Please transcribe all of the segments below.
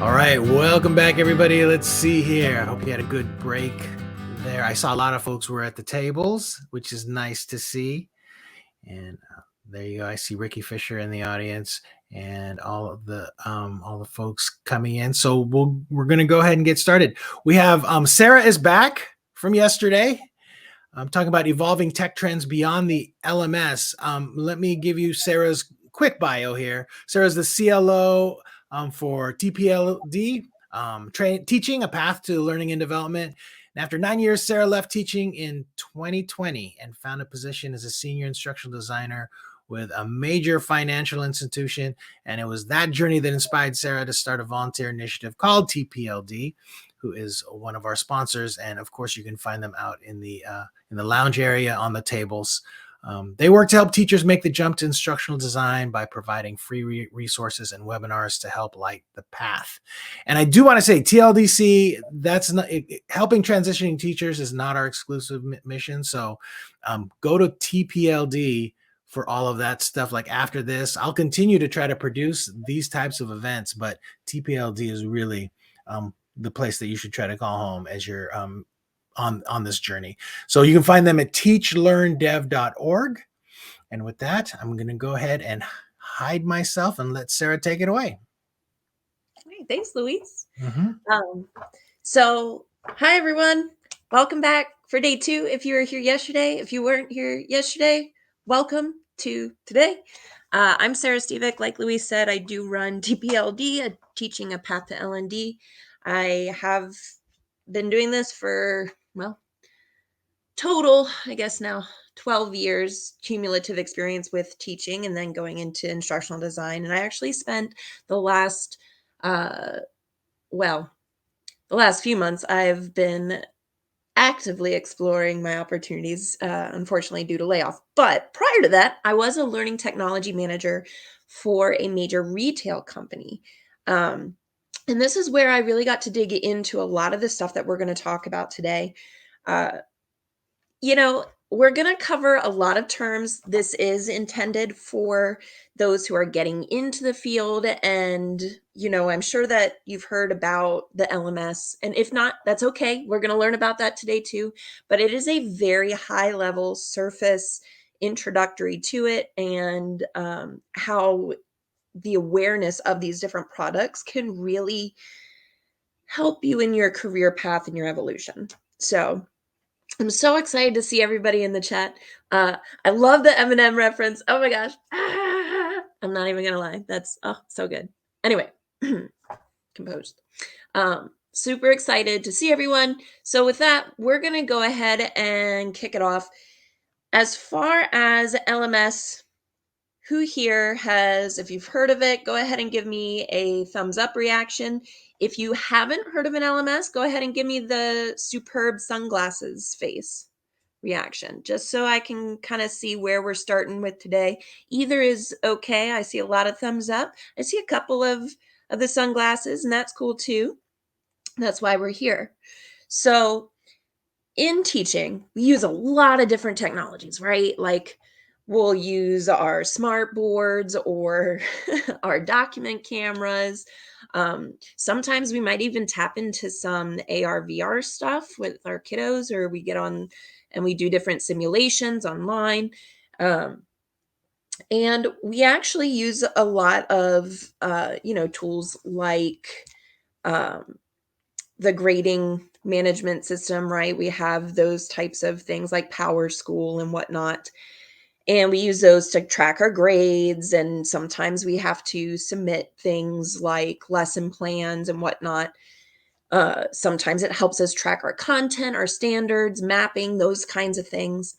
All right, welcome back, everybody. Let's see here. I hope you had a good break there. I saw a lot of folks were at the tables, which is nice to see. And there you go. I see Ricky Fisher in the audience and all the folks coming in. So we're going to go ahead and get started. We have Sara is back from yesterday. I'm talking about evolving tech trends beyond the LMS. Let me give you Sara's quick bio here. Sara's the CLO for TPLD, teaching a path to learning and development. And after 9 years, Sara left teaching in 2020 and found a position as a senior instructional designer with a major financial institution. And it was that journey that inspired Sara to start a volunteer initiative called TPLD, who is one of our sponsors. And of course, you can find them out in the lounge area on the tables. They work to help teachers make the jump to instructional design by providing free resources and webinars to help light the path. And I do want to say TLDC, that's not helping transitioning teachers is not our exclusive mission. So go to TPLD for all of that stuff. Like after this, I'll continue to try to produce these types of events, but TPLD is really the place that you should try to call home as you're on this journey. So you can find them at teachlearndev.org. And with that, I'm going to go ahead and hide myself and let Sara take it away. Hey, thanks, Luis. So, hi, everyone. Welcome back for day 2. If you were here yesterday, if you weren't here yesterday, welcome to today. I'm Sara Stevick. Like Luis said, I do run TPLD, Teaching a Path to LND. I have been doing this for, total, I guess now 12 years cumulative experience with teaching and then going into instructional design. And I actually spent the last few months, I've been actively exploring my opportunities, unfortunately due to layoff. But prior to that, I was a learning technology manager for a major retail company. And this is where I really got to dig into a lot of the stuff that we're going to talk about today. We're going to cover a lot of terms. This is intended for those who are getting into the field. And, I'm sure that you've heard about the LMS. And if not, that's okay. We're going to learn about that today too. But it is a very high level surface introductory to it and how the awareness of these different products can really help you in your career path and your evolution. So I'm so excited to see everybody in the chat. I love the Eminem reference. Oh my gosh. I'm not even going to lie. That's so good. Anyway, composed. Super excited to see everyone. So with that, we're going to go ahead and kick it off. As far as LMS, who here has, if you've heard of it, go ahead and give me a thumbs up reaction. If you haven't heard of an LMS, go ahead and give me the superb sunglasses face reaction, just so I can kind of see where we're starting with today. Either is okay. I see a lot of thumbs up. I see a couple of the sunglasses, and that's cool too. That's why we're here. So in teaching, we use a lot of different technologies, right? Like we'll use our smart boards or our document cameras. Sometimes we might even tap into some AR, VR stuff with our kiddos, or we get on and we do different simulations online. And we actually use a lot of, tools like the grading management system, right? We have those types of things like Power School and whatnot. And we use those to track our grades. And sometimes we have to submit things like lesson plans and whatnot. Sometimes it helps us track our content, our standards, mapping, those kinds of things.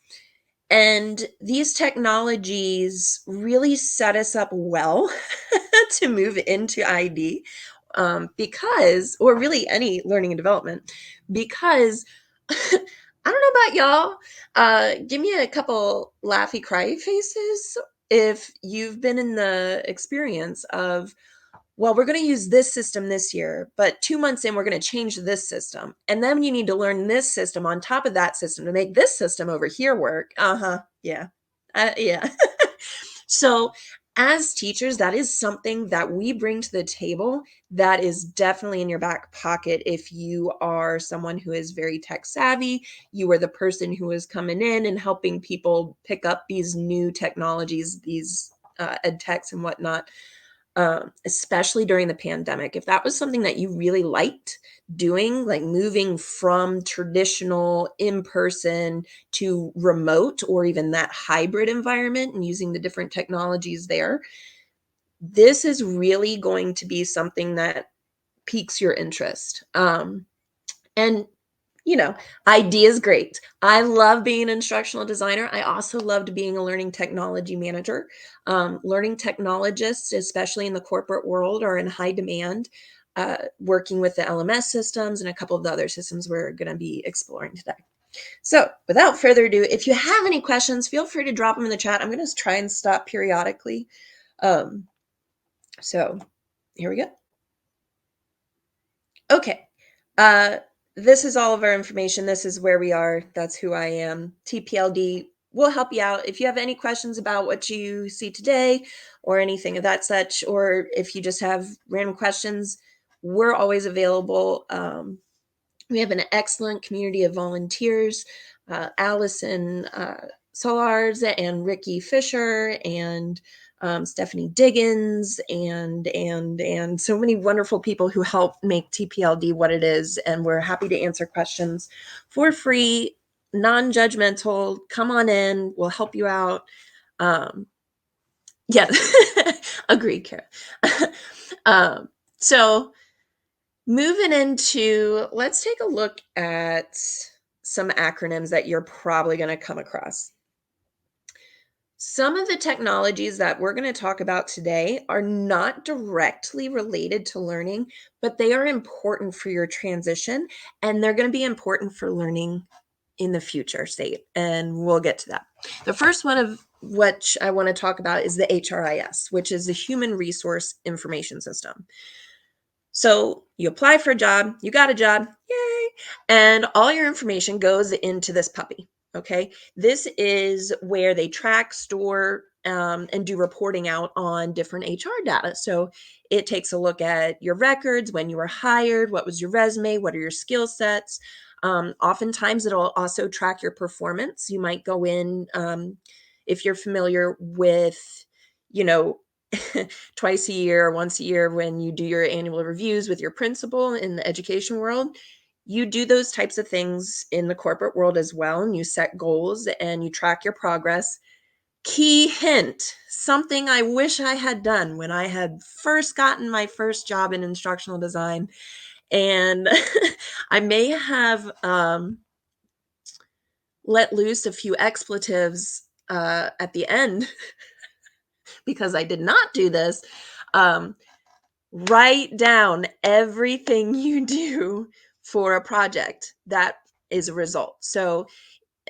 And these technologies really set us up well to move into ID because, or really any learning and development, because I don't know about y'all. Give me a couple laughy cry faces if you've been in the experience of, well, we're going to use this system this year, but 2 months in, we're going to change this system. And then you need to learn this system on top of that system to make this system over here work. Yeah. Yeah. So as teachers, that is something that we bring to the table that is definitely in your back pocket. If you are someone who is very tech savvy, you are the person who is coming in and helping people pick up these new technologies, these ed techs and whatnot, especially during the pandemic. If that was something that you really liked doing, like moving from traditional in-person to remote or even that hybrid environment and using the different technologies there, this is really going to be something that piques your interest. And ID is great. I love being an instructional designer. I also loved being a learning technology manager. Learning technologists, especially in the corporate world, are in high demand, working with the LMS systems and a couple of the other systems we're going to be exploring today. So without further ado, if you have any questions, feel free to drop them in the chat. I'm going to try and stop periodically. So here we go. Okay. This is all of our information. This is where we are. That's who I am. TPLD will help you out. If you have any questions about what you see today or anything of that such, or if you just have random questions, we're always available. We have an excellent community of volunteers, Allison Solars and Ricky Fisher and Stephanie Diggins and so many wonderful people who help make TPLD what it is. And we're happy to answer questions for free, non-judgmental. Come on in, we'll help you out. Yeah, agreed, Kara. So moving into, let's take a look at some acronyms that you're probably going to come across. Some of the technologies that we're going to talk about today are not directly related to learning, but they are important for your transition, and they're going to be important for learning in the future state, and we'll get to that. The first one of which I want to talk about is the HRIS, which is the Human Resource Information System. So you apply for a job, you got a job, yay, and all your information goes into this puppy. Okay, this is where they track, store, and do reporting out on different HR data. So it takes a look at your records, when you were hired, what was your resume, what are your skill sets. Oftentimes, it'll also track your performance. You might go in, if you're familiar with, twice a year or once a year when you do your annual reviews with your principal in the education world. You do those types of things in the corporate world as well, and you set goals and you track your progress. Key hint, something I wish I had done when I had first gotten my first job in instructional design, and I may have let loose a few expletives at the end because I did not do this. Write down everything you do for a project that is a result. So,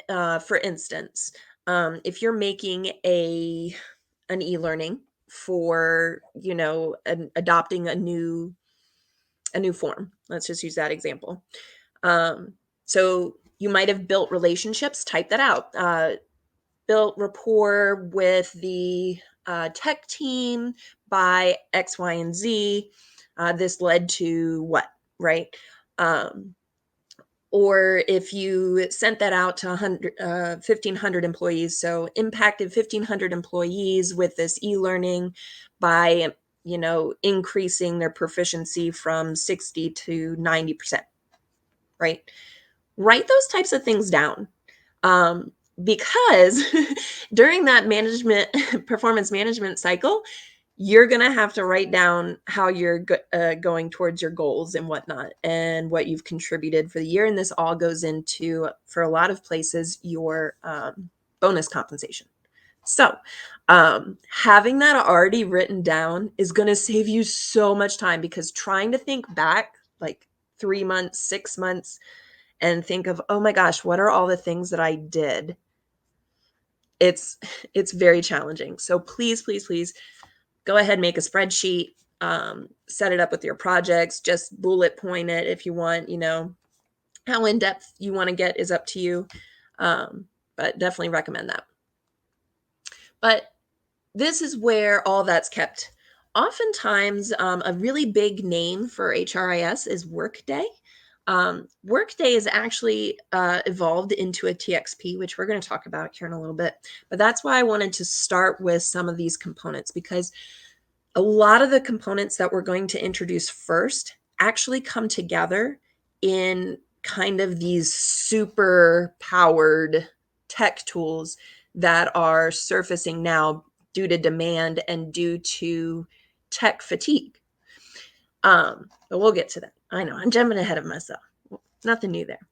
for instance, if you're making an e-learning for, adopting a new form, let's just use that example. So you might have built relationships, type that out. Built rapport with the tech team by X, Y, and Z. This led to what, right? Or if you sent that out to 1,500 employees, so impacted 1,500 employees with this e-learning by, increasing their proficiency from 60 to 90%, right? Write those types of things down. Because during that performance management cycle, you're going to have to write down how you're going towards your goals and whatnot and what you've contributed for the year. And this all goes into, for a lot of places, your bonus compensation. So having that already written down is going to save you so much time, because trying to think back like 3 months, 6 months, and think of, oh my gosh, what are all the things that I did? It's very challenging. So please, please, please go ahead, make a spreadsheet, set it up with your projects, just bullet point it if you want. How in-depth you want to get is up to you. But definitely recommend that. But this is where all that's kept. Oftentimes, a really big name for HRIS is Workday. Workday is actually evolved into a TXP, which we're going to talk about here in a little bit. But that's why I wanted to start with some of these components, because a lot of the components that we're going to introduce first actually come together in kind of these super powered tech tools that are surfacing now due to demand and due to tech fatigue. But we'll get to that. I know I'm jumping ahead of myself. Nothing new there.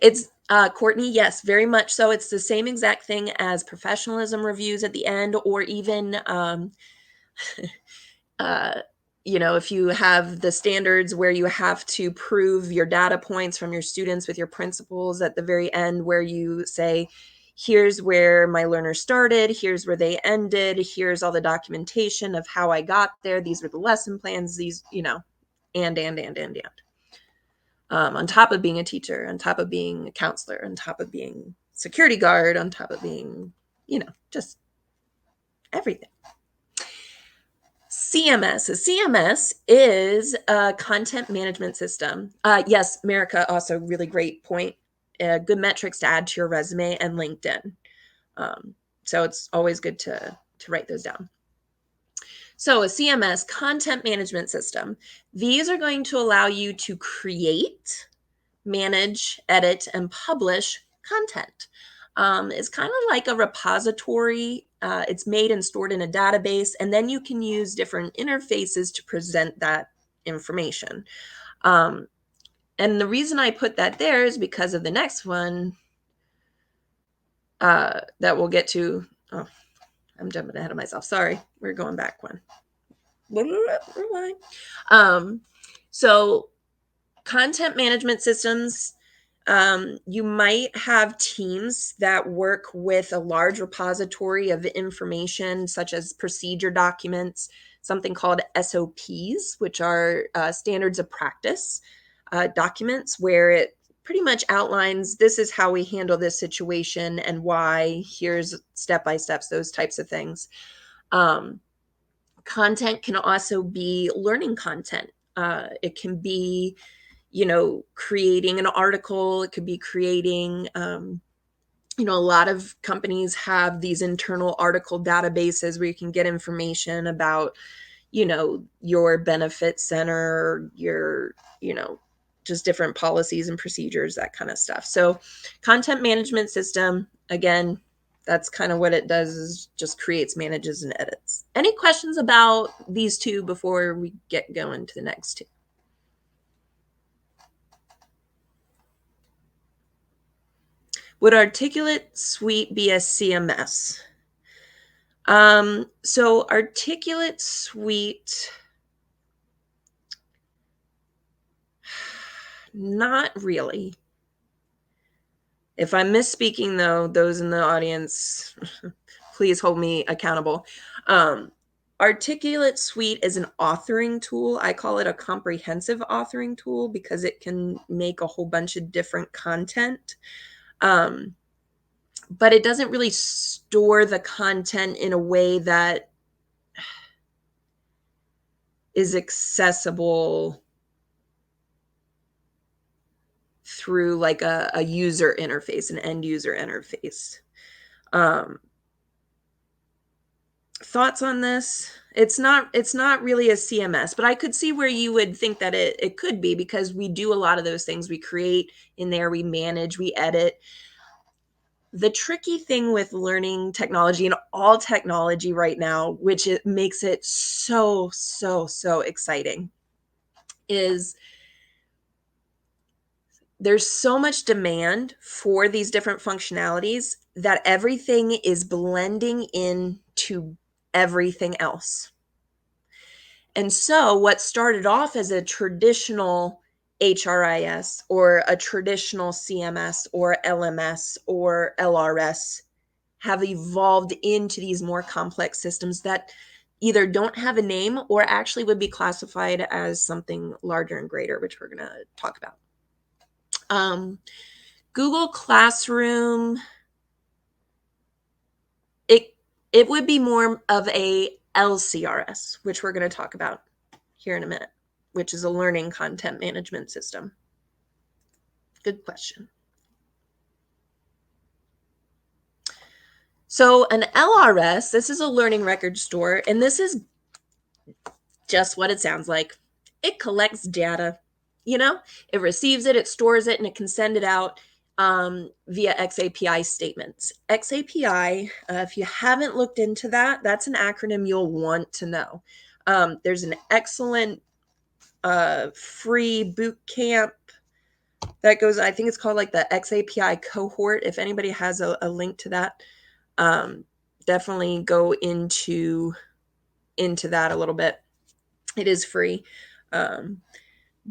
It's Courtney, yes, very much so. It's the same exact thing as professionalism reviews at the end, or even if you have the standards where you have to prove your data points from your students with your principals at the very end, where you say, here's where my learner started, here's where they ended, here's all the documentation of how I got there, these were the lesson plans, these, and. On top of being a teacher, on top of being a counselor, on top of being security guard, on top of being, just everything. CMS. A CMS is a content management system. Yes, America, also really great point. Good metrics to add to your resume and LinkedIn. So it's always good to write those down. So a CMS, content management system. These are going to allow you to create, manage, edit, and publish content. It's kind of like a repository. It's made and stored in a database, and then you can use different interfaces to present that information. And the reason I put that there is because of the next one that we'll get to. Oh, I'm jumping ahead of myself. Sorry, we're going back one. Rewind. So content management systems, you might have teams that work with a large repository of information, such as procedure documents, something called SOPs, which are standards of practice documents, where it pretty much outlines, this is how we handle this situation and why, here's step-by-steps, those types of things. Content can also be learning content. It can be creating an article. It could be creating, a lot of companies have these internal article databases where you can get information about, your benefit center, your, just different policies and procedures, that kind of stuff. So content management system, again, that's kind of what it does, is just creates, manages, and edits. Any questions about these two before we get going to the next two? Would Articulate Suite be a CMS? So Articulate Suite, not really. If I'm misspeaking, though, those in the audience, please hold me accountable. Articulate Suite is an authoring tool. I call it a comprehensive authoring tool because it can make a whole bunch of different content. But it doesn't really store the content in a way that is accessible through like a user interface, an end user interface. Thoughts on this? It's not really a CMS, but I could see where you would think that it could be, because we do a lot of those things. We create in there, we manage, we edit. The tricky thing with learning technology and all technology right now, which it makes it so exciting, is there's so much demand for these different functionalities that everything is blending into everything else. And so what started off as a traditional HRIS or a traditional CMS or LMS or LRS have evolved into these more complex systems that either don't have a name or actually would be classified as something larger and greater, which we're going to talk about. Google Classroom, It would be more of a LCRS, which we're going to talk about here in a minute, which is a learning content management system. Good question. So an LRS, this is a learning record store, and this is just what it sounds like. It collects data, it receives it, it stores it, and it can send it out via XAPI statements. XAPI, if you haven't looked into that, that's an acronym you'll want to know. There's an excellent free boot camp that goes, I think it's called like the XAPI cohort. If anybody has a link to that, definitely go into that a little bit. It is free.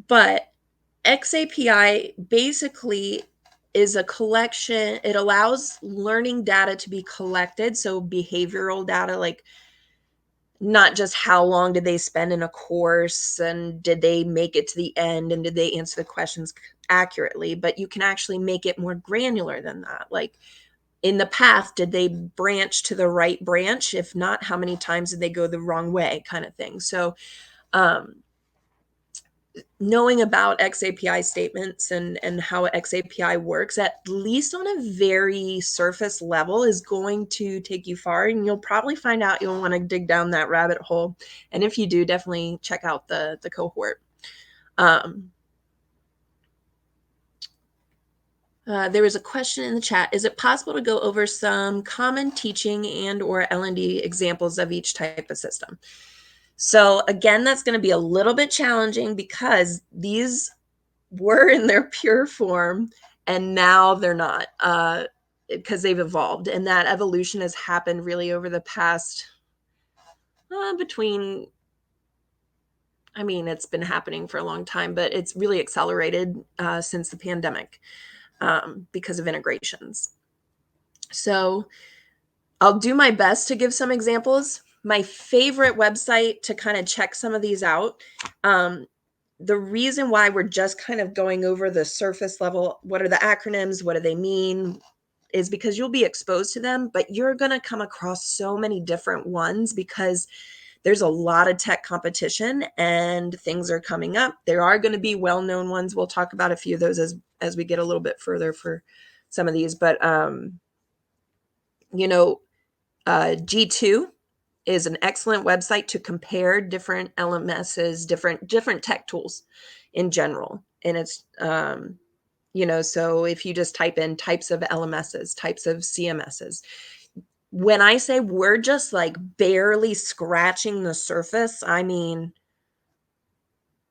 But XAPI basically is a collection. It allows learning data to be collected. So behavioral data, like not just how long did they spend in a course and did they make it to the end and did they answer the questions accurately, but you can actually make it more granular than that. Like in the path, did they branch to the right branch? If not, how many times did they go the wrong way, kind of thing. So knowing about XAPI statements and how XAPI works, at least on a very surface level, is going to take you far, and you'll probably find out you'll want to dig down that rabbit hole. And if you do, definitely check out the cohort. There was a question in the chat. Is it possible to go over some common teaching and or L&D examples of each type of system? So again, that's going to be a little bit challenging because these were in their pure form and now they're not, because they've evolved, and that evolution has happened really over the past it's been happening for a long time, but it's really accelerated since the pandemic because of integrations. So I'll do my best to give some examples. My favorite website to kind of check some of these out, the reason why we're just kind of going over the surface level, what are the acronyms, what do they mean, is because you'll be exposed to them, but you're going to come across so many different ones because there's a lot of tech competition and things are coming up. There are going to be well-known ones. We'll talk about a few of those as we get a little bit further for some of these, but G2 is an excellent website to compare different LMSs, different tech tools in general. And it's, so if you just type in types of LMSs, types of CMSs, when I say we're just like barely scratching the surface, I mean,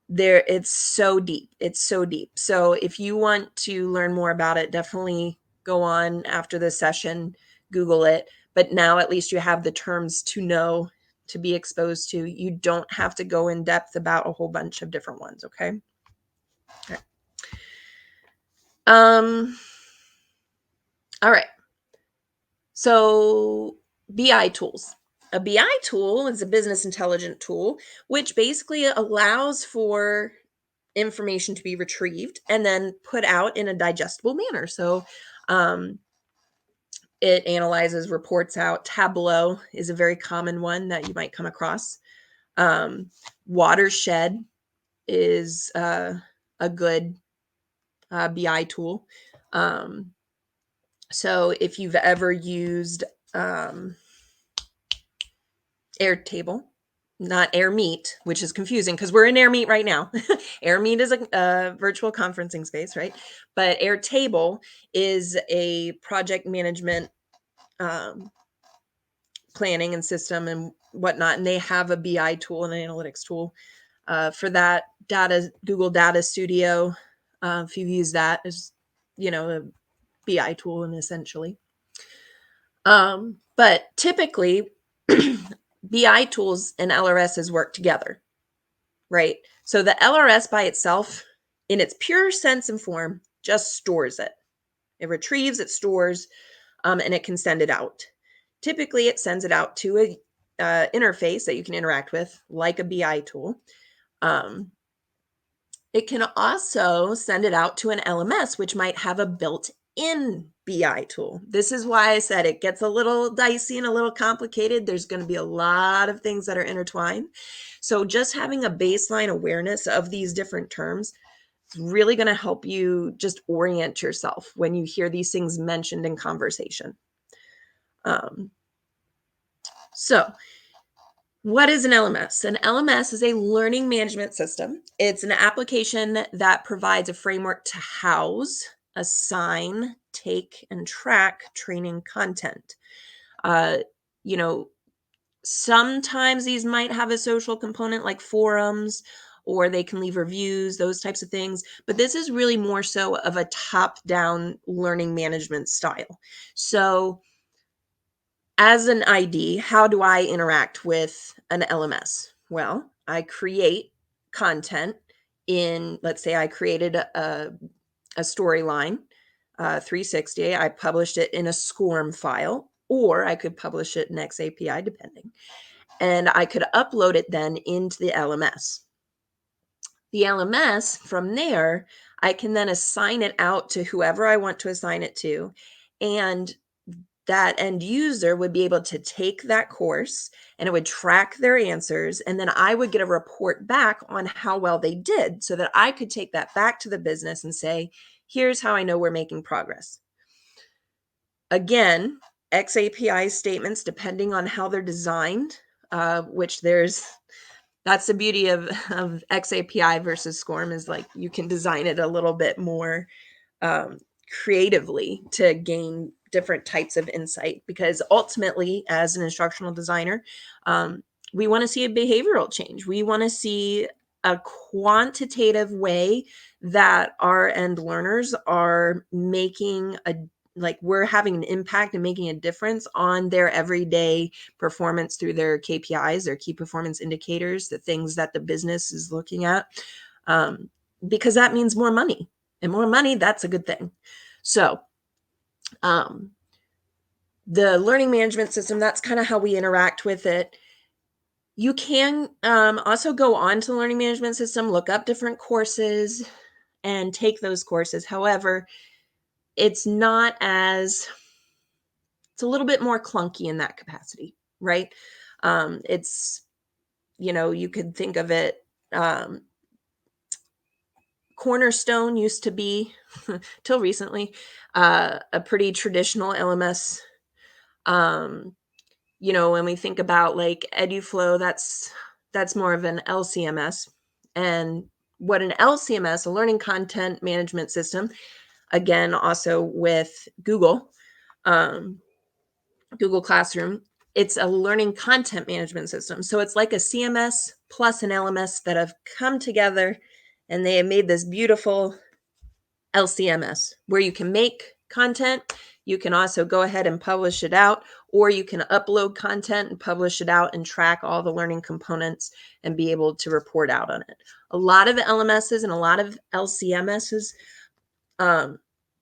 it's so deep. It's so deep. So if you want to learn more about it, definitely go on after this session, Google it. But now at least you have the terms to know, to be exposed to. You don't have to go in depth about a whole bunch of different ones. Okay. All right. So BI tools. A BI tool is a business intelligence tool, which basically allows for information to be retrieved and then put out in a digestible manner. So it analyzes, reports out. Tableau is a very common one that you might come across. Watershed is a good BI tool. So if you've ever used Airtable, not AirMeet, which is confusing because we're in AirMeet right now. AirMeet is a virtual conferencing space, right? But Airtable is a project management planning and system and whatnot, and they have a BI tool and an analytics tool for that. Google Data Studio, if you've used that, is a BI tool, and essentially. But typically, BI tools and LRSs work together, right? So the LRS by itself, in its pure sense and form, just stores it. It retrieves, it stores, and it can send it out. Typically, it sends it out to a interface that you can interact with, like a BI tool. It can also send it out to an LMS, which might have a built-in BI tool. This is why I said it gets a little dicey and a little complicated. There's going to be a lot of things that are intertwined. So just having a baseline awareness of these different terms is really going to help you just orient yourself when you hear these things mentioned in conversation. So what is an LMS? An LMS is a learning management system. It's an application that provides a framework to house, assign, take, and track training content. You know, sometimes these might have a social component like forums, or they can leave reviews, those types of things. But this is really more so of a top-down learning management style. So as an ID, how do I interact with an LMS? Well, I create content in, let's say I created a storyline, 360. I published it in a SCORM file, or I could publish it in XAPI, depending. And I could upload it then into the LMS. The LMS, from there, I can then assign it out to whoever I want to assign it to. And that end user would be able to take that course and it would track their answers. And then I would get a report back on how well they did so that I could take that back to the business and say, here's how I know we're making progress. Again, XAPI statements, depending on how they're designed, which that's the beauty of XAPI versus SCORM, is like you can design it a little bit more creatively to gain different types of insight, because ultimately, as an instructional designer, we want to see a behavioral change. We want to see a quantitative way that our end learners are making we're having an impact and making a difference on their everyday performance through their KPIs, their key performance indicators, the things that the business is looking at, because that means more money. And more money, that's a good thing. So the learning management system, that's kind of how we interact with it. You can also go on to the learning management system, look up different courses and take those courses. However, it's a little bit more clunky in that capacity, right? It's, you could think of it, Cornerstone used to be, till recently, a pretty traditional LMS. When we think about like EduFlow, that's more of an LCMS. And what an LCMS, a learning content management system, again, also with Google Classroom, it's a learning content management system. So it's like a CMS plus an LMS that have come together, and they have made this beautiful LCMS where you can make content. You can also go ahead and publish it out, or you can upload content and publish it out and track all the learning components and be able to report out on it. A lot of LMSs and a lot of LCMSs,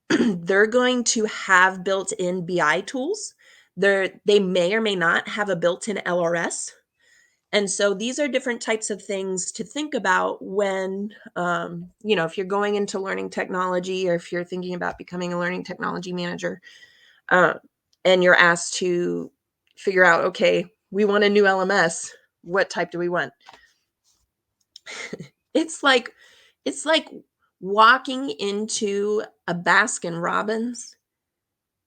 they're going to have built-in BI tools. They may or may not have a built-in LRS. And so these are different types of things to think about when, if you're going into learning technology, or if you're thinking about becoming a learning technology manager, and you're asked to figure out, okay, we want a new LMS. What type do we want? It's like walking into a Baskin Robbins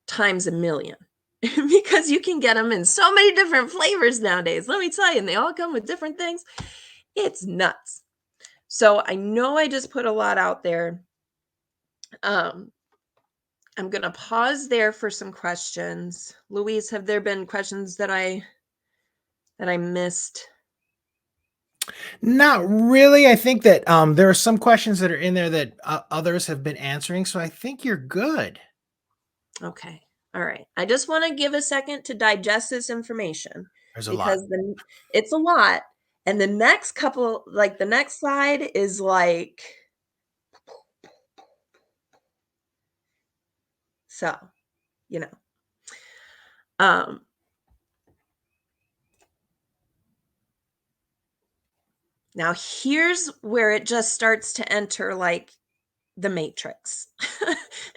times a million. Because you can get them in so many different flavors nowadays. Let me tell you, and they all come with different things. It's nuts. So I know I just put a lot out there. I'm going to pause there for some questions. Louise, have there been questions that I missed? Not really. I think that there are some questions that are in there that others have been answering, so I think you're good. Okay. All right. I just want to give a second to digest this information. There's a lot. Because it's a lot. And the next the next slide is like, so, now here's where it just starts to enter like the matrix.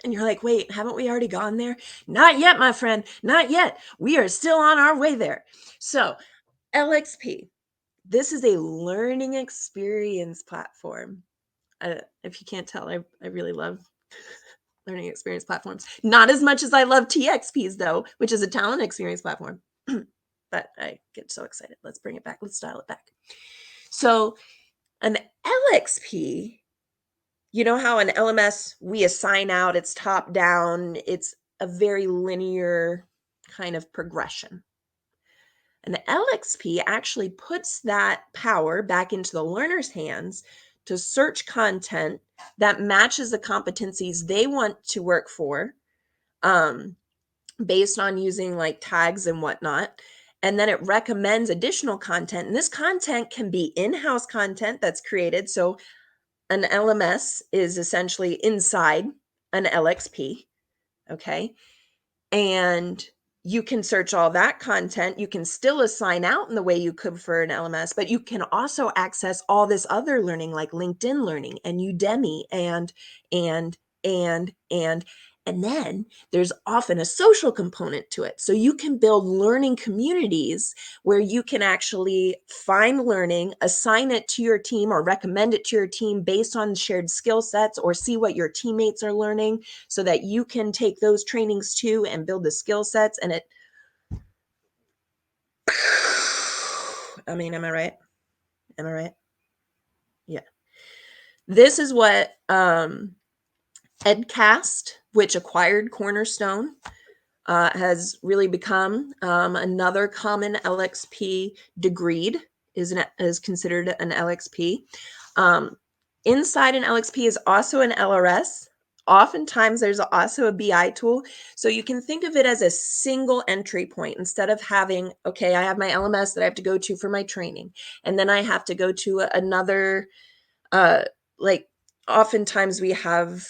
And you're like, wait, haven't we already gone there? Not yet, my friend, not yet. We are still on our way there. So LXP, this is a learning experience platform. If you can't tell, I really love learning experience platforms. Not as much as I love TXPs though, which is a talent experience platform. But I get so excited. Let's bring it back. Let's dial it back. So an LXP, you know how an LMS, we assign out, it's top down, it's a very linear kind of progression. An LXP actually puts that power back into the learner's hands to search content that matches the competencies they want to work for, based on using like tags and whatnot. And then it recommends additional content. And this content can be in-house content that's created. So an LMS is essentially inside an LXP, okay? And you can search all that content. You can still assign out in the way you could for an LMS, but you can also access all this other learning like LinkedIn Learning and Udemy and then there's often a social component to it. So you can build learning communities where you can actually find learning, assign it to your team or recommend it to your team based on shared skill sets, or see what your teammates are learning so that you can take those trainings too and build the skill sets. And it, I mean, am I right? Am I right? Yeah. This is what Edcast, which acquired Cornerstone, has really become. Another common LXP, Degreed, is considered an LXP. Inside an LXP is also an LRS. Oftentimes there's also a BI tool. So you can think of it as a single entry point instead of having, okay, I have my LMS that I have to go to for my training. And then I have to go to another, like oftentimes we have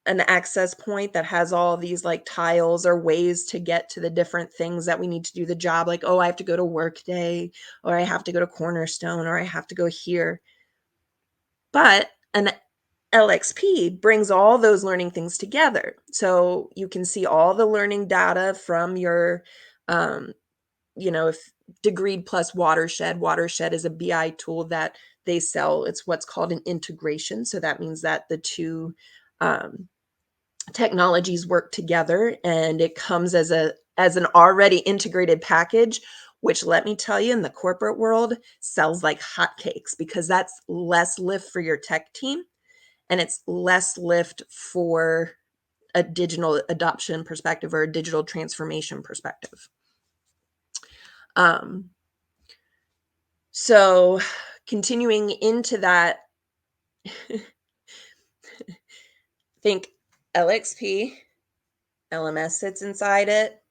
an access point that has all these like tiles or ways to get to the different things that we need to do the job. Like, oh, I have to go to Workday, or I have to go to Cornerstone, or I have to go here. But an LXP brings all those learning things together. So you can see all the learning data from your, if Degreed plus Watershed. Watershed is a BI tool that they sell. It's what's called an integration. So that means that the two technologies work together and it comes as an already integrated package, which, let me tell you, in the corporate world sells like hotcakes, because that's less lift for your tech team and it's less lift for a digital adoption perspective or a digital transformation perspective. So continuing into that, think LXP, LMS sits inside it,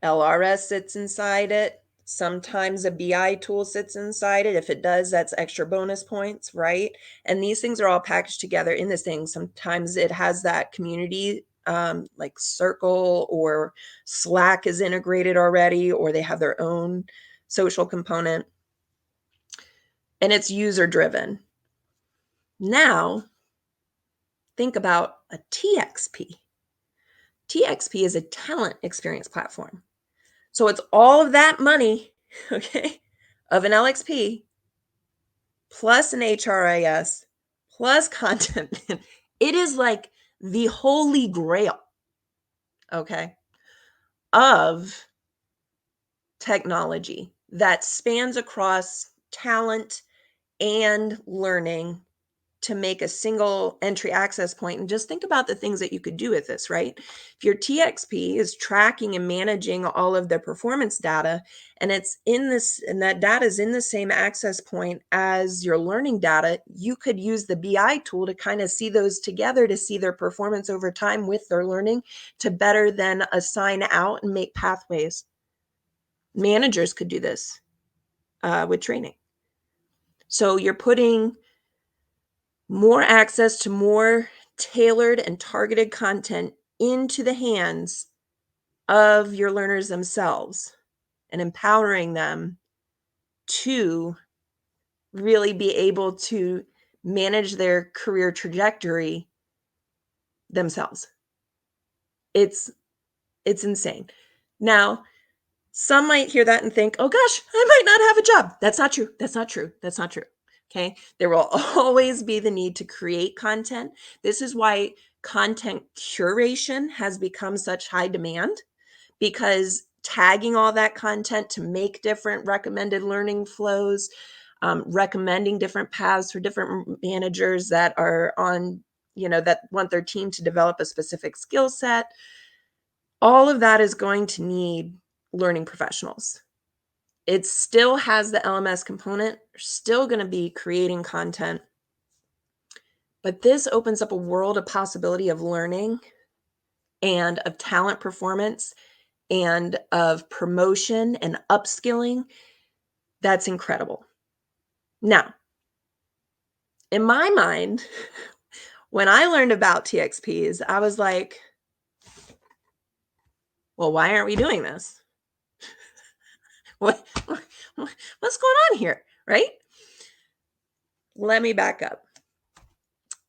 LRS sits inside it. Sometimes a BI tool sits inside it. If it does, that's extra bonus points, right? And these things are all packaged together in this thing. Sometimes it has that community, like Circle or Slack is integrated already, or they have their own social component. And it's user driven. Now, think about a TXP. TXP is a talent experience platform. So it's all of that money, okay, of an LXP plus an HRIS plus content. It is like the holy grail, okay, of technology that spans across talent and learning to make a single entry access point. And just think about the things that you could do with this, right? If your TXP is tracking and managing all of the performance data, and it's in this, and that data is in the same access point as your learning data, you could use the BI tool to kind of see those together to see their performance over time with their learning, to better then assign out and make pathways. Managers could do this with training. So you're putting more access to more tailored and targeted content into the hands of your learners themselves and empowering them to really be able to manage their career trajectory themselves. It's insane. Now, some might hear that and think, oh gosh, I might not have a job. That's not true. That's not true. That's not true. Okay. There will always be the need to create content. This is why content curation has become such high demand, because tagging all that content to make different recommended learning flows, recommending different paths for different managers that are on, that want their team to develop a specific skill set. All of that is going to need learning professionals. It still has the LMS component, still going to be creating content, but this opens up a world of possibility of learning and of talent performance and of promotion and upskilling. That's incredible. Now, in my mind, when I learned about TXPs, I was like, well, why aren't we doing this? What's going on here, right? Let me back up.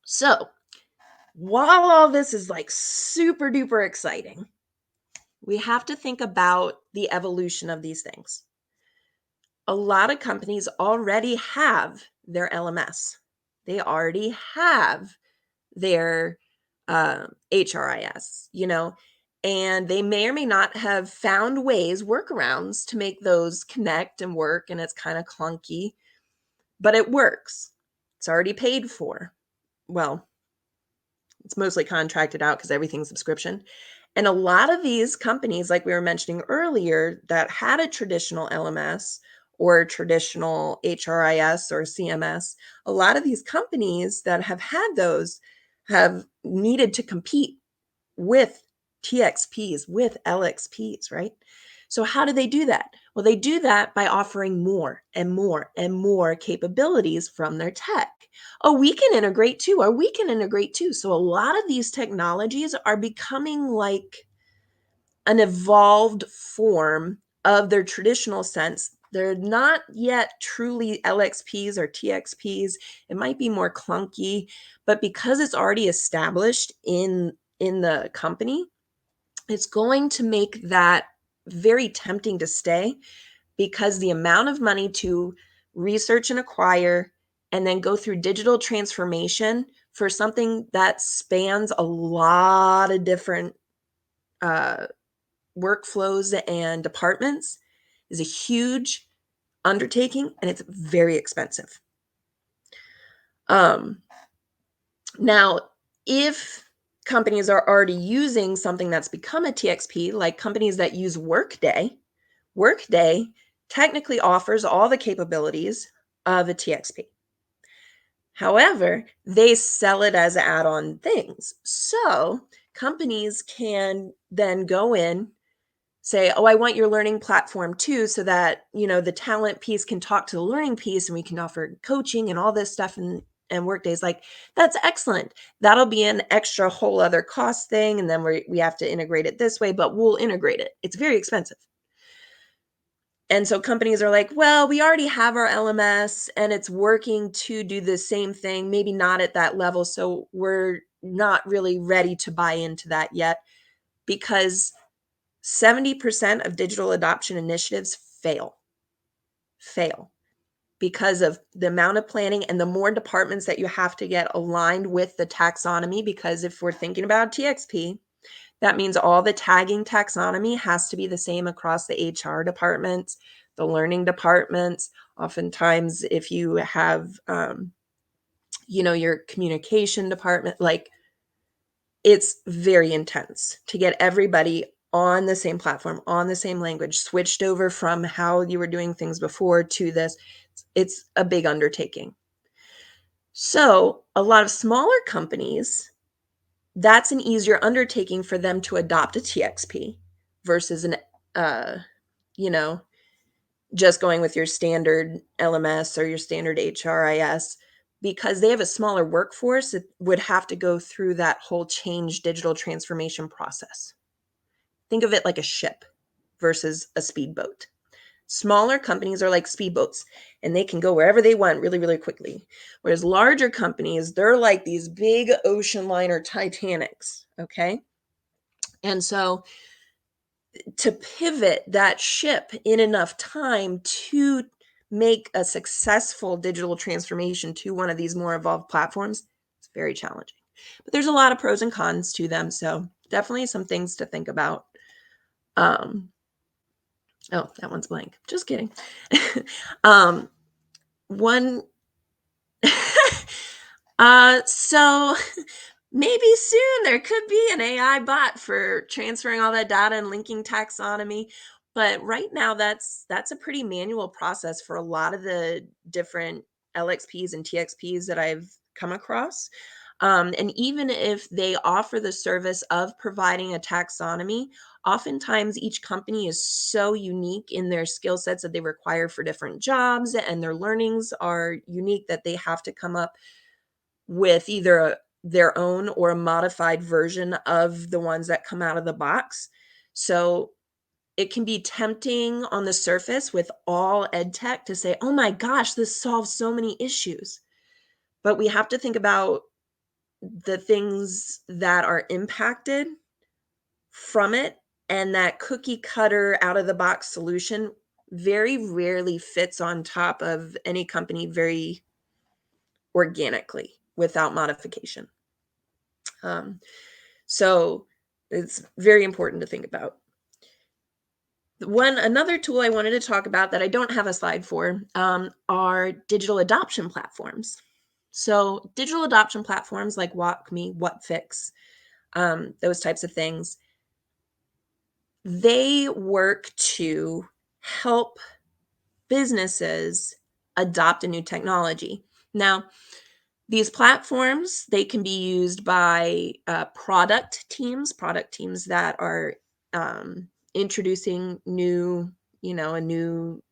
So, while all this is like super duper exciting, we have to think about the evolution of these things. A lot of companies already have their LMS. They already have their HRIS, and they may or may not have found ways, workarounds to make those connect and work. And it's kind of clunky, but it works. It's already paid for. Well, it's mostly contracted out because everything's subscription. And a lot of these companies, like we were mentioning earlier, that had a traditional LMS or traditional HRIS or CMS, a lot of these companies that have had those have needed to compete with TXPs, with LXPs, right? So how do they do that? Well, they do that by offering more and more and more capabilities from their tech. Oh, we can integrate too, or we can integrate too. So a lot of these technologies are becoming like an evolved form of their traditional sense. They're not yet truly LXPs or TXPs. It might be more clunky, but because it's already established in the company, it's going to make that very tempting to stay, because the amount of money to research and acquire and then go through digital transformation for something that spans a lot of different workflows and departments is a huge undertaking, and it's very expensive. Now, if companies are already using something that's become a TXP, like companies that use Workday technically offers all the capabilities of a TXP. However, they sell it as add-on things. So companies can then go in, say, oh, I want your learning platform too, so that, the talent piece can talk to the learning piece and we can offer coaching and all this stuff. And Workday's like, that's excellent. That'll be an extra whole other cost thing. And then we have to integrate it this way, but we'll integrate it. It's very expensive. And so companies are like, well, we already have our LMS and it's working to do the same thing, maybe not at that level. So we're not really ready to buy into that yet, because 70% of digital adoption initiatives fail because of the amount of planning and the more departments that you have to get aligned with the taxonomy. Because if we're thinking about TXP, that means all the tagging taxonomy has to be the same across the HR departments, the learning departments. Oftentimes, if you have, your communication department, like, it's very intense to get everybody on the same platform, on the same language, switched over from how you were doing things before to this. It's a big undertaking. So a lot of smaller companies, that's an easier undertaking for them to adopt a TXP versus just going with your standard LMS or your standard HRIS, because they have a smaller workforce. It would have to go through that whole change digital transformation process. Think of it like a ship versus a speedboat. Smaller companies are like speedboats and they can go wherever they want really, really quickly. Whereas larger companies, they're like these big ocean liner Titanics, okay? And so to pivot that ship in enough time to make a successful digital transformation to one of these more evolved platforms, it's very challenging. But there's a lot of pros and cons to them, so definitely some things to think about. Oh, that one's blank. Just kidding. One so maybe soon there could be an AI bot for transferring all that data and linking taxonomy. But right now, that's a pretty manual process for a lot of the different LXPs and TXPs that I've come across. And even if they offer the service of providing a taxonomy, oftentimes each company is so unique in their skill sets that they require for different jobs, and their learnings are unique that they have to come up with either their own or a modified version of the ones that come out of the box. So it can be tempting on the surface with all ed tech to say, oh my gosh, this solves so many issues. But we have to think about the things that are impacted from it, and that cookie cutter out of the box solution very rarely fits on top of any company very organically without modification. So it's very important to think about. Another tool I wanted to talk about that I don't have a slide for are digital adoption platforms. So digital adoption platforms like WalkMe, WhatFix, those types of things, they work to help businesses adopt a new technology. Now, these platforms, they can be used by product teams that are introducing a new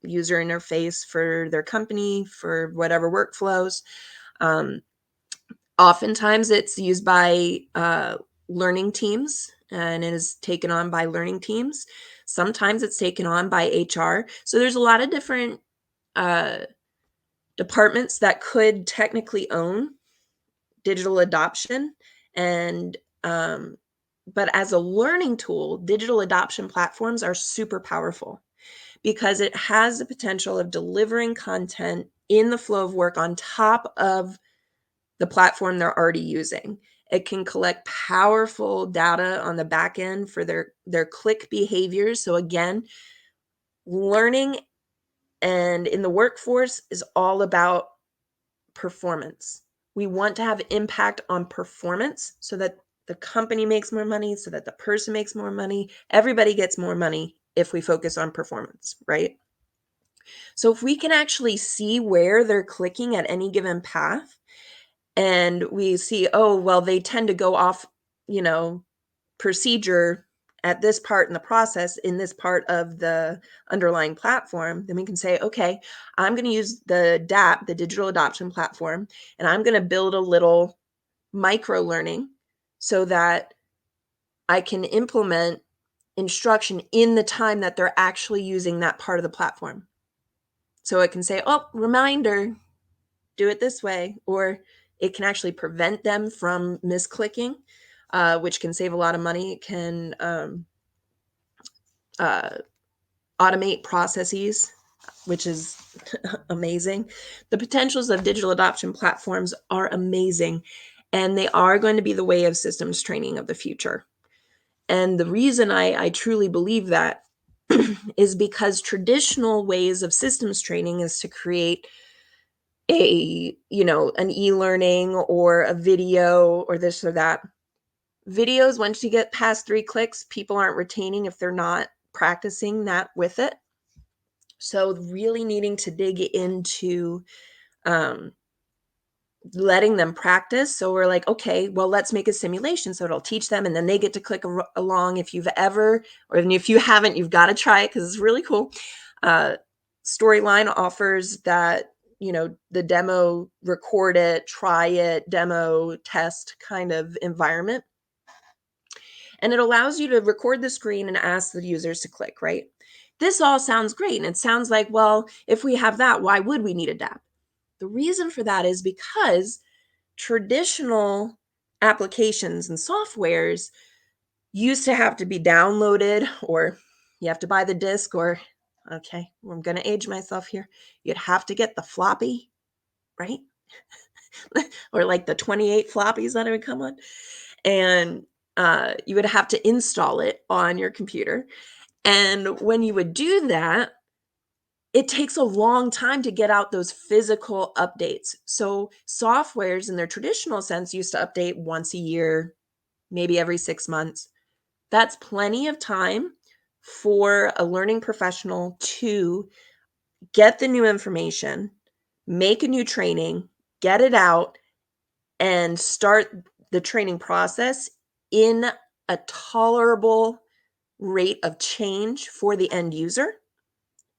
user interface for their company, for whatever workflows. Oftentimes it's used by learning teams and it is taken on by learning teams. Sometimes it's taken on by HR. So there's a lot of different departments that could technically own digital adoption. And but as a learning tool, digital adoption platforms are super powerful because it has the potential of delivering content in the flow of work on top of the platform they're already using. It can collect powerful data on the back end for their click behaviors. So again, learning and in the workforce is all about performance. We want to have impact on performance so that the company makes more money, so that the person makes more money. Everybody gets more money if we focus on performance, right? So if we can actually see where they're clicking at any given path, and we see, oh, well, they tend to go off, procedure at this part in the process, in this part of the underlying platform, then we can say, okay, I'm going to use the DAP, the digital adoption platform, and I'm going to build a little micro learning so that I can implement instruction in the time that they're actually using that part of the platform. So it can say, oh, reminder, do it this way, or it can actually prevent them from misclicking, which can save a lot of money. It can automate processes, which is amazing. The potentials of digital adoption platforms are amazing, and they are going to be the way of systems training of the future. And the reason I truly believe that is because traditional ways of systems training is to create an e-learning or a video or this or that. Videos, once you get past 3 clicks, people aren't retaining if they're not practicing that with it. So really needing to dig into letting them practice. So we're like, okay, well, let's make a simulation so it'll teach them, and then they get to click along. If you've ever, or if you haven't, you've got to try it because it's really cool. Storyline offers that, the demo, record it, try it, demo, test kind of environment. And it allows you to record the screen and ask the users to click, right? This all sounds great. And it sounds like, well, if we have that, why would we need a DAP? The reason for that is because traditional applications and softwares used to have to be downloaded, or you have to buy the disk, or, okay, I'm going to age myself here. You'd have to get the floppy, right? Or like the 28 floppies that it would come on. And you would have to install it on your computer. And when you would do that, it takes a long time to get out those physical updates. So softwares in their traditional sense used to update once a year, maybe every 6 months. That's plenty of time for a learning professional to get the new information, make a new training, get it out, and start the training process in a tolerable rate of change for the end user,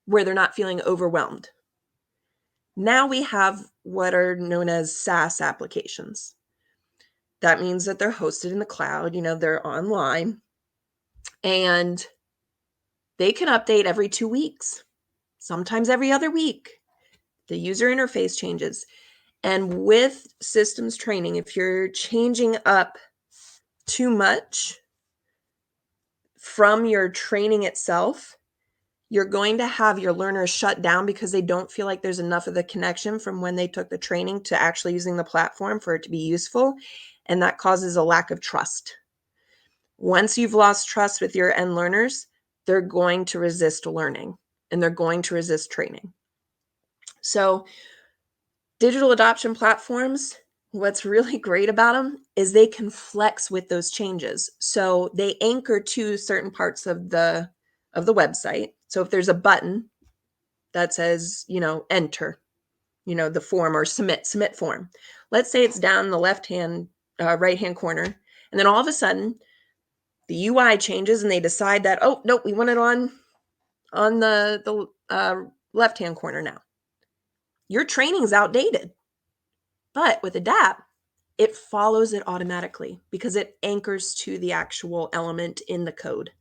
where they're not feeling overwhelmed. Now we have what are known as SaaS applications. That means that they're hosted in the cloud, they're online, and they can update every 2 weeks, sometimes every other week. The user interface changes. And with systems training, if you're changing up too much from your training itself, you're going to have your learners shut down because they don't feel like there's enough of the connection from when they took the training to actually using the platform for it to be useful. And that causes a lack of trust. Once you've lost trust with your end learners, they're going to resist learning and they're going to resist training. So digital adoption platforms, what's really great about them is they can flex with those changes. So they anchor to certain parts of the website. So if there's a button that says, enter, the form, or submit form. Let's say it's down in the right-hand corner. And then all of a sudden the UI changes and they decide that, oh, nope, we want it on the left-hand corner now. Your training's outdated. But with a DAP, it follows it automatically because it anchors to the actual element in the code.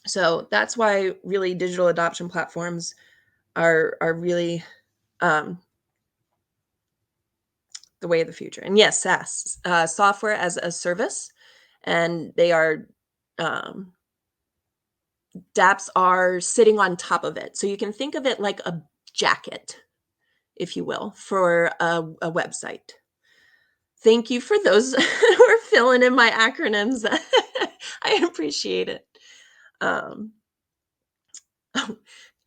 So that's why really digital adoption platforms are really the way of the future. And yes, SaaS, software as a service, and they are DAPs are sitting on top of it. So you can think of it like a jacket, if you will, for a website. Thank you for those who are filling in my acronyms. I appreciate it.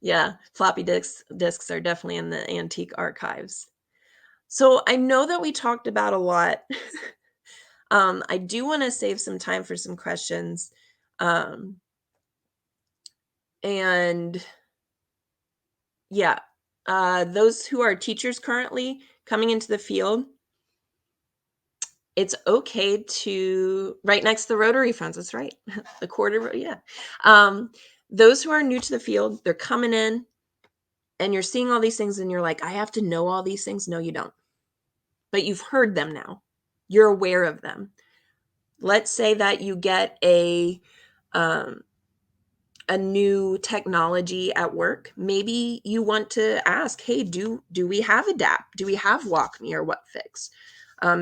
Yeah, floppy disks are definitely in the antique archives. So I know that we talked about a lot. I do want to save some time for some questions. And yeah, those who are teachers currently coming into the field, it's okay to, right next to the rotary funds, that's right, the quarter, yeah. Those who are new to the field, they're coming in and you're seeing all these things and you're like, I have to know all these things. No, you don't. But you've heard them now. You're aware of them. Let's say that you get a new technology at work. Maybe you want to ask, hey, do we have a DAP? Do we have WalkMe or WhatFix?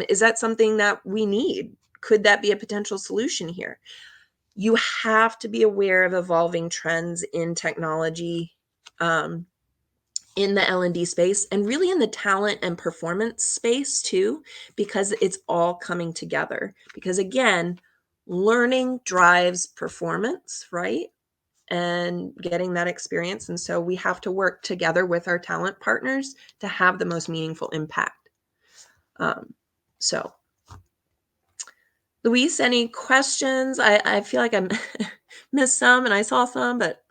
Is that something that we need? Could that be a potential solution here? You have to be aware of evolving trends in technology, in the L&D space, and really in the talent and performance space too, because it's all coming together. Because again, learning drives performance, right? And getting that experience. And so we have to work together with our talent partners to have the most meaningful impact. So Luis, any questions? I feel like I missed some and I saw some, but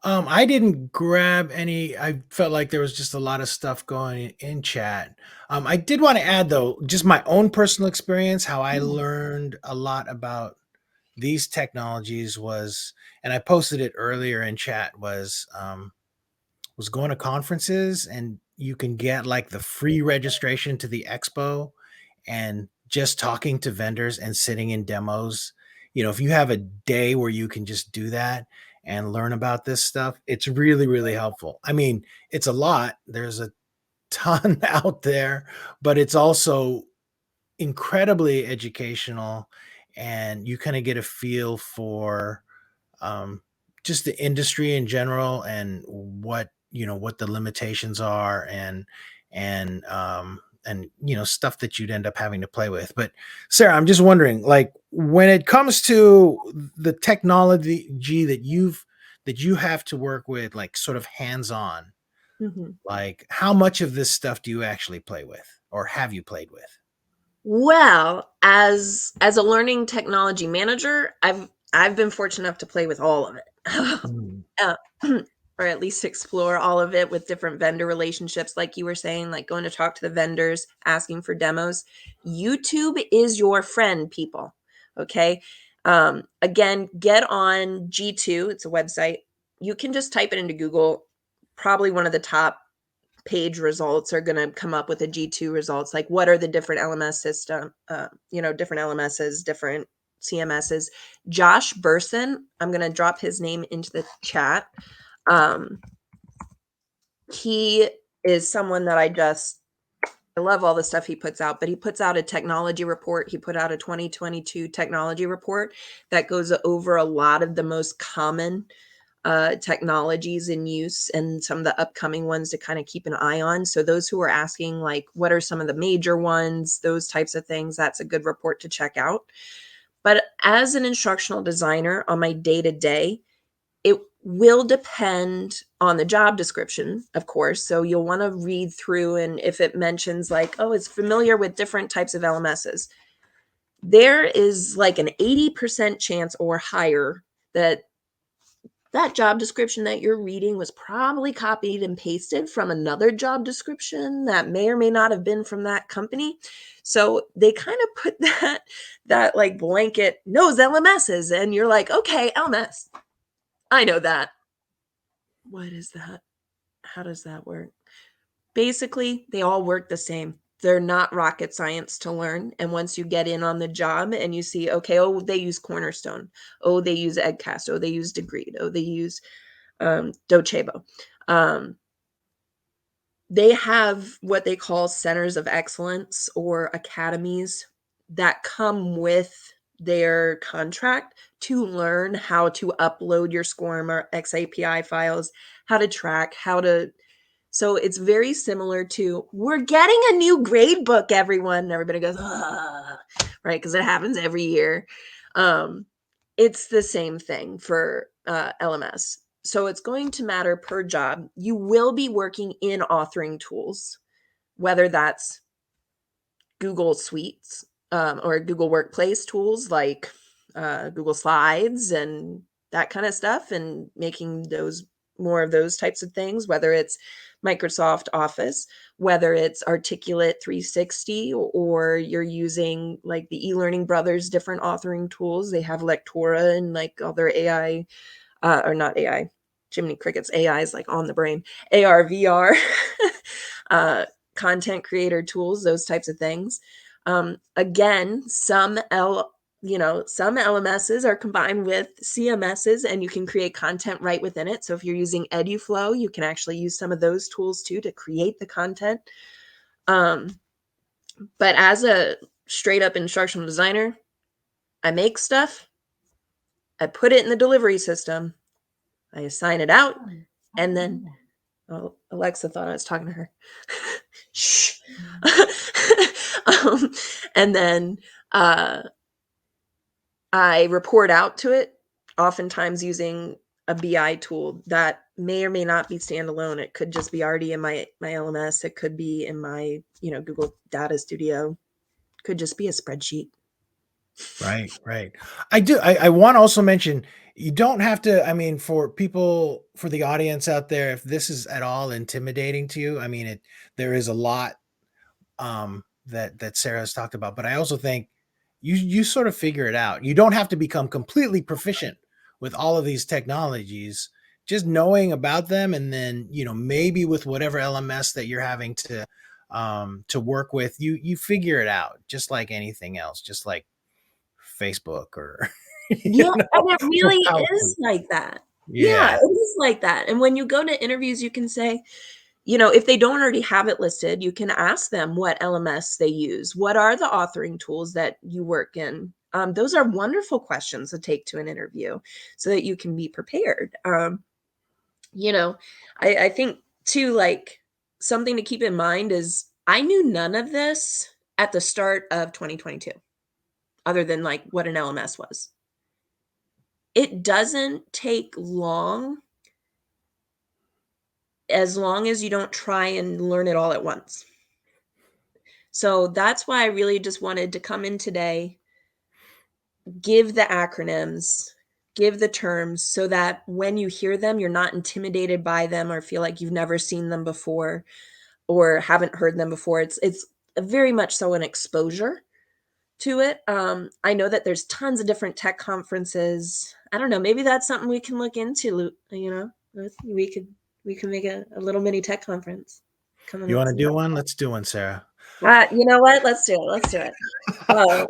I didn't grab any. I felt like there was just a lot of stuff going in chat. I did want to add, though, just my own personal experience, how I learned a lot about these technologies was, and I posted it earlier in chat, was going to conferences, and you can get like the free registration to the expo and just talking to vendors and sitting in demos. if you have a day where you can just do that and learn about this stuff, it's really, really helpful. I mean, it's a lot. There's a ton out there, but it's also incredibly educational, and you kind of get a feel for um, just the industry in general, and what the limitations are, and stuff that you'd end up having to play with. But Sarah, I'm just wondering, like, when it comes to the technology that you have to work with, like, sort of hands on, Mhm. like, how much of this stuff do you actually play with, or have you played with? Well, as a learning technology manager, I've been fortunate enough to play with all of it. Mm. Uh, or at least explore all of it with different vendor relationships, like you were saying, like going to talk to the vendors, asking for demos. YouTube is your friend, people. Okay. Again, get on G2. It's a website. You can just type it into Google. Probably one of the top page results are going to come up with a G2 results. Like, what are the different LMS system, different LMSs, different CMSs. Josh Burson, I'm going to drop his name into the chat. Um, he is someone that I love all the stuff he puts out, but he puts out a technology report. He put out a 2022 technology report that goes over a lot of the most common technologies in use and some of the upcoming ones to kind of keep an eye on. So those who are asking, like, what are some of the major ones, those types of things, that's a good report to check out. But as an instructional designer on my day to day, it will depend on the job description, of course. So you'll want to read through, and if it mentions like, oh, it's familiar with different types of LMSs, there is like an 80% chance or higher that that job description that you're reading was probably copied and pasted from another job description that may or may not have been from that company. So they kind of put that like blanket knows LMSs, and you're like, okay, LMS, I know that. What is that? How does that work? Basically, they all work the same. They're not rocket science to learn. And once you get in on the job and you see, okay, oh, they use Cornerstone. Oh, they use Eggcast. Oh, they use Degreed. Oh, they use Docebo. Um, they have what they call centers of excellence or academies that come with their contract to learn how to upload your SCORM or XAPI files, how to track, how to. So it's very similar to, we're getting a new grade book, everyone. And everybody goes, ah, right? Because it happens every year. Um, it's the same thing for LMS. So it's going to matter per job. You will be working in authoring tools, whether that's Google Suites or Google Workplace tools like Google Slides and that kind of stuff, and making those more of those types of things, whether it's Microsoft Office, whether it's Articulate 360, or you're using like the eLearning Brothers different authoring tools. They have Lectora and like other AI, or not AI, Jiminy Cricket's AI is like on the brain, AR, VR, uh, content creator tools, those types of things. Again, some LMSs are combined with CMSs, and you can create content right within it. So if you're using EduFlow, you can actually use some of those tools too to create the content. But as a straight up instructional designer, I make stuff, I put it in the delivery system, I assign it out, and then Alexa thought I was talking to her. Shh. um, and then I report out to it, oftentimes using a BI tool that may or may not be standalone. It could just be already in my LMS. It could be in my Google Data Studio. Could just be a spreadsheet. Right, right. I want to also mention, you don't have to, I mean, for people, for the audience out there, if this is at all intimidating to you, I mean, there is a lot that Sarah's talked about, but I also think you sort of figure it out. You don't have to become completely proficient with all of these technologies. Just knowing about them, and then maybe with whatever LMS that you're having to work with, you figure it out, just like anything else, just like Facebook or Yeah, and it for really PowerPoint. is like that. Yeah, Yeah. it is like that, and when you go to interviews, you can say, if they don't already have it listed, you can ask them what LMS they use. What are the authoring tools that you work in? Those are wonderful questions to take to an interview so that you can be prepared. You know, I think too, like something to keep in mind is I knew none of this at the start of 2022, other than like what an LMS was. It doesn't take long as long as you don't try and learn it all at once. So that's why I really just wanted to come in today, give the acronyms, give the terms so that when you hear them, you're not intimidated by them or feel like you've never seen them before or haven't heard them before. It's very much so an exposure to it. I know that there's tons of different tech conferences. I don't know, maybe that's something we can look into, we can make a little mini tech conference coming You up want to soon. do one? Let's do one, Sarah. You know what? Let's do it. Let's do it. Uh,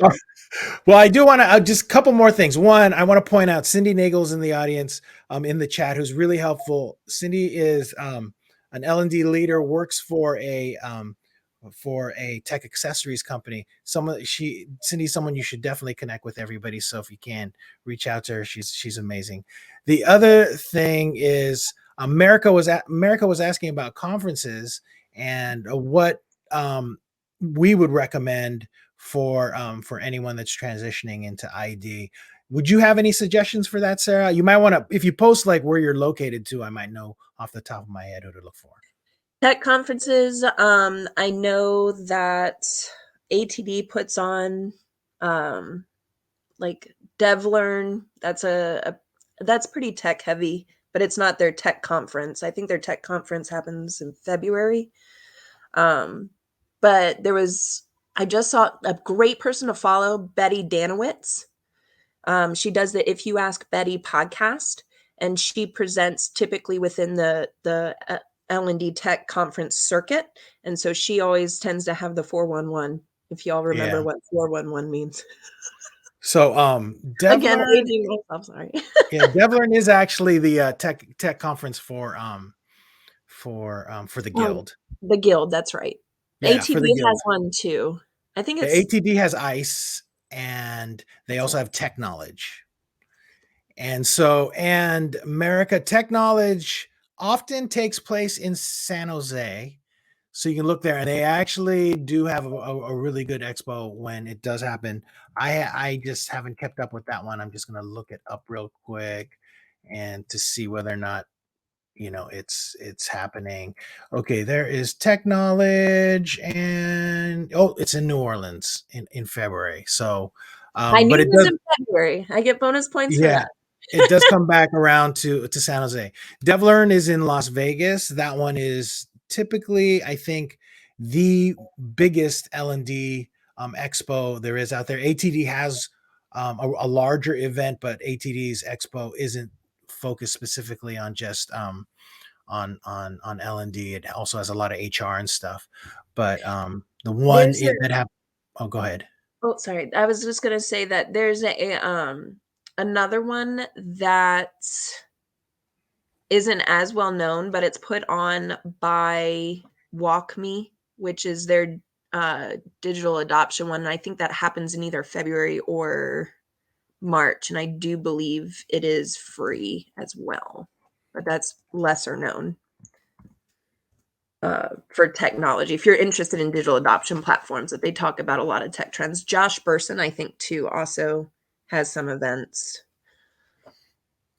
Well, I do want to just a couple more things. One, I want to point out Cindy Nagel's in the audience, in the chat, who's really helpful. Cindy is an L&D leader, works for a tech accessories company. Cindy's someone you should definitely connect with, everybody. So if you can, reach out to her. She's amazing. The other thing is America was asking about conferences and what we would recommend for anyone that's transitioning into ID. Would you have any suggestions for that, Sarah? You might want to, if you post like where you're located too, I might know off the top of my head who to look for. Tech conferences, I know that ATD puts on, like DevLearn. That's pretty tech heavy, but it's not their tech conference. I think their tech conference happens in February. Um, but I just saw a great person to follow, Betty Danowitz. She does the If You Ask Betty podcast, and she presents typically within the L&D Tech conference circuit, and so she always tends to have the 411. If y'all remember Yeah. what 411 means. So Again, DevLearn, aging myself. Sorry. yeah, DevLearn is actually the tech conference for the Um, guild. the Guild. That's right. Yeah, for the ATD has guild. one too. I think The it's ATD has ICE, and they that's also right. have Tech Knowledge. And America Tech Knowledge often takes place in San Jose. So you can look there, and they actually do have a really good expo when it does happen. I just haven't kept up with that one. I'm just going to look it up real quick and to see whether or not it's happening. Okay, there is Tech Knowledge, and it's in New Orleans in February. So, I knew but it it was does. in February. I get bonus points for Yeah, that. it does come back around to San Jose. DevLearn is in Las Vegas. That one is typically, I think, the biggest L&D expo there is out there. ATD has a larger event, but ATD's expo isn't focused specifically on just on L&D. It also has a lot of HR and stuff. But the one There's a that have oh, go ahead. Oh, sorry. I was just gonna say that there's another one that isn't as well known, but it's put on by WalkMe, which is their digital adoption one. And I think that happens in either February or March. And I do believe it is free as well, but that's lesser known for technology. If you're interested in digital adoption platforms, that they talk about a lot of tech trends. Josh Burson, I think, too, also has some events.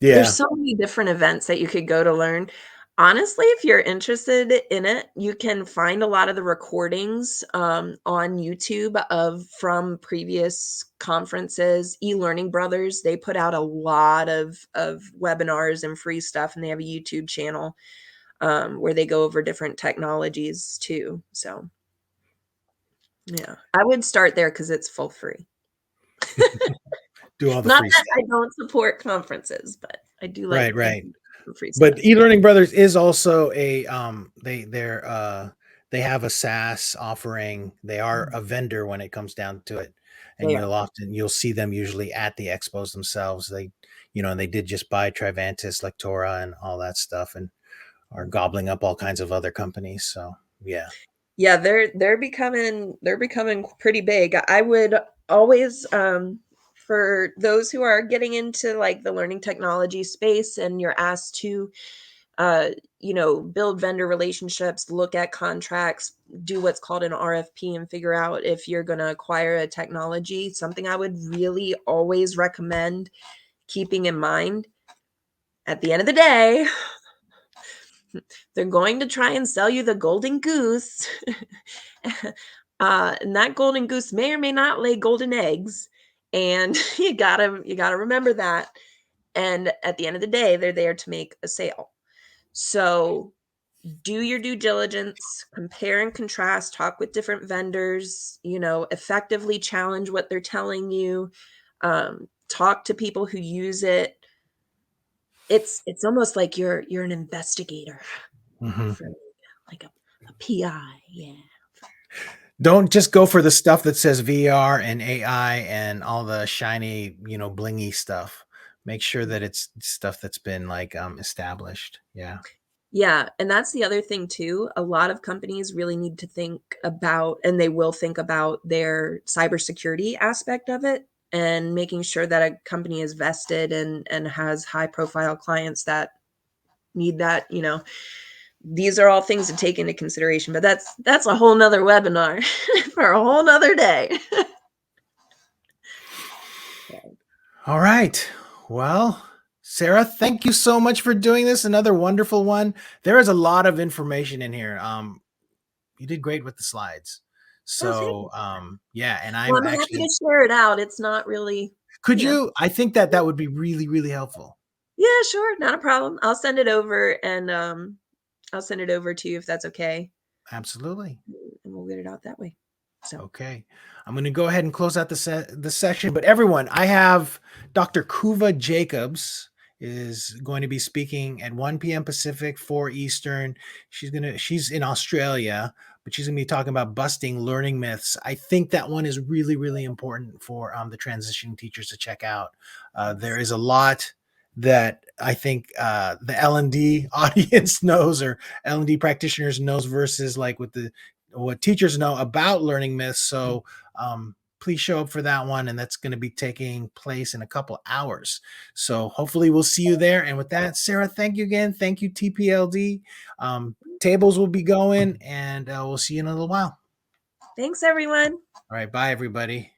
There's Yeah. so many different events that you could go to learn. Honestly, if you're interested in it, you can find a lot of the recordings on YouTube from previous conferences. eLearning Brothers, they put out a lot of webinars and free stuff, and they have a YouTube channel where they go over different technologies too. So, yeah, I would start there because it's full free. Do all the Not free that stuff. I don't support conferences, but I do like Right, right. some free But stuff. eLearning Brothers is also a they have a SaaS offering. They are a vendor when it comes down to it. and They are. you'll see them usually at the expos themselves. They, and they did just buy Trivantis, Lectora, and all that stuff, and are gobbling up all kinds of other companies. So yeah. Yeah, they're becoming pretty big. I would always for those who are getting into like the learning technology space and you're asked to uh build vendor relationships, look at contracts, do what's called an RFP and figure out if you're going to acquire a technology, something I would really always recommend keeping in mind at the end of the day, they're going to try and sell you the golden goose. And that golden goose may or may not lay golden eggs. And you gotta remember that. And at the end of the day, they're there to make a sale. So do your due diligence, compare and contrast, talk with different vendors, effectively challenge what they're telling you, talk to people who use it. It's almost like you're an investigator Mm-hmm. for like a PI, yeah. Don't just go for the stuff that says VR and AI and all the shiny, blingy stuff. Make sure that it's stuff that's been like established. Yeah. Yeah, and that's the other thing too. A lot of companies really need to think about, and they will think about their cybersecurity aspect of it and making sure that a company is vested and has high profile clients that need that. These are all things to take into consideration, but that's a whole nother webinar for a whole nother day. All right. Well, Sarah, thank you so much for doing this. Another wonderful one. There is a lot of information in here. You did great with the slides. Oh, thank you. So, yeah, and Well, I'm I'm happy to actually, share it out. It's not really, could you know. you? I think that would be really, really helpful. Yeah, sure, not a problem. I'll send it over and I'll send it over to you if that's okay. Absolutely. And we'll get it out that way. So, Okay. I'm going to go ahead and close out the session. But everyone, I have Dr. Kuva Jacobs is going to be speaking at 1 p.m. Pacific, 4 Eastern. She's in Australia, but she's going to be talking about busting learning myths. I think that one is really, really important for the transitioning teachers to check out. There is a lot that I think the L&D audience knows, or L&D practitioners knows, versus like what teachers know about learning myths. So please show up for that one, and that's going to be taking place in a couple hours. So hopefully we'll see you there. And with that, Sarah, thank you again. Thank you, TPLD. Tables will be going, and we'll see you in a little while. thanks everyone. All right, bye everybody.